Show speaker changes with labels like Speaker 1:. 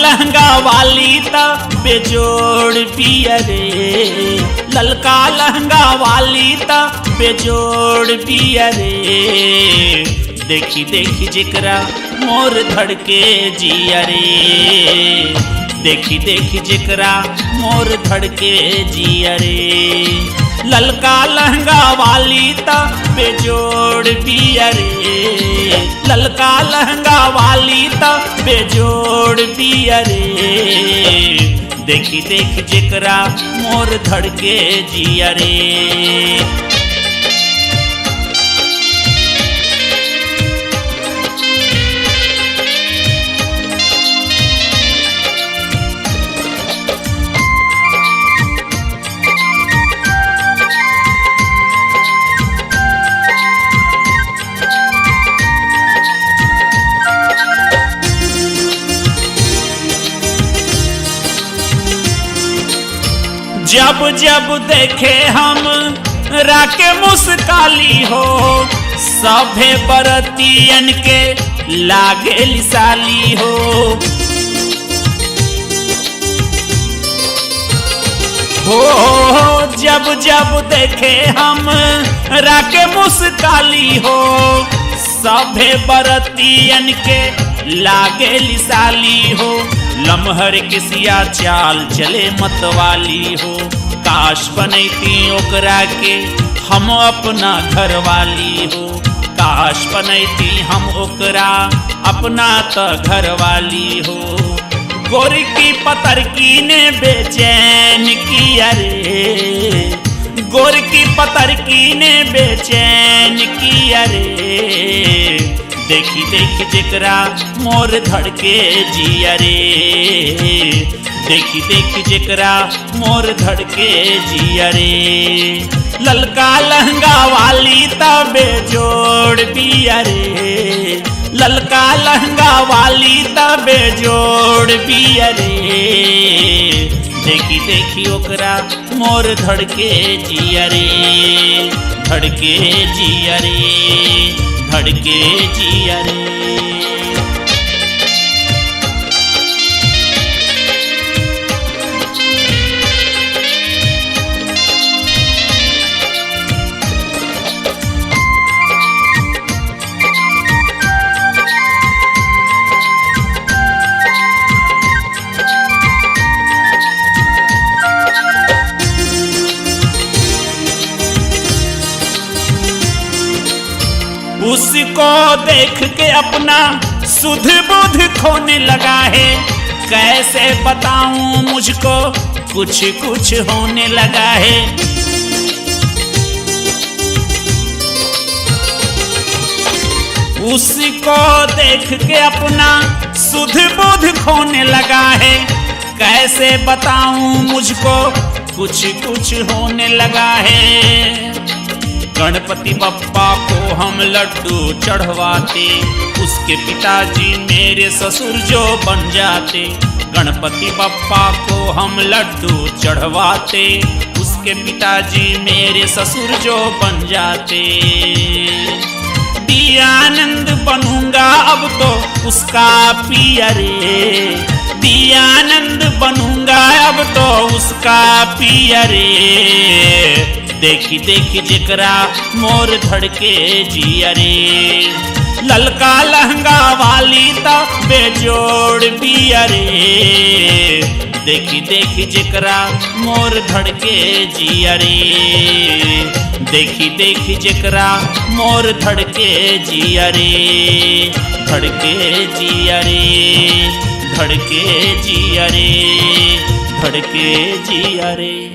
Speaker 1: लहंगा वाली ता बेजोड़ पिया रे, ललका लहंगा वाली ता बेजोड़ पिया रे। देखी देखी जेकरा मोर धड़के जिया रे, देखी देखी जेकरा मोर धड़के जिया रे। ललका लहंगा वाली ता बेजोड़ पिया रे, ललका लहंगा वाली ता बेजोड़ पिया रे। देखी देखी जेकरा मोर धड़के जिया रे। जब जब देखे हम राके मुस्काली हो, सभे बरतियन के लागे लिसाली हो। जब जब देखे हम राके मुस्काली हो, सभे बरतियन के लागे लिसाली हो। लम्हर किसिया चाल चले मतवाली हो, काश बनैती ओकरा के हम अपना घर वाली हो, काश बनैती हम ओकरा अपना त घर वाली हो। गोरी की पतर की ने बेचैन किया रे, गोरी की पतर की ने बेचैन किया रे। देखी देखी जेकरा मोर धड़के जिया रे, देखी देखी जेकरा मोर धड़के जिया रे। ललका लहंगा वाली ता बेजोड़ पिया रे, ललका लहंगा वाली ता बेजोड़ पिया रे। देखी देखी ओकरा मोर धड़के जिया रे, धड़के जिया रे, धड़के जिया रे। उसको देख के अपना सुध बुध खोने लगा है, कैसे बताऊं मुझको कुछ कुछ होने लगा है। उसको देख के अपना सुध बुध खोने लगा है, कैसे बताऊं मुझको कुछ कुछ होने लगा है। गणपति बप्पा को हम लड्डू चढ़वाते, उसके पिताजी मेरे ससुर जो बन जाते। गणपति बप्पा को हम लड्डू चढ़वाते, उसके पिताजी मेरे ससुर जो बन जाते। दियानंद बनूंगा अब तो उसका पिया रे, दियानंद बनूंगा अब तो उसका पिया रे। देखी देखी जेकरा मोर धड़के जिया रे, ललका लहंगा वाली ता बेजोड़ पिया रे। देखी देखी जेकरा मोर धड़के जिया रे, देखी देखी जेकरा मोर धड़के जिया रे, धड़के जिया रे, धड़के जिया रे, धड़के जिया रे।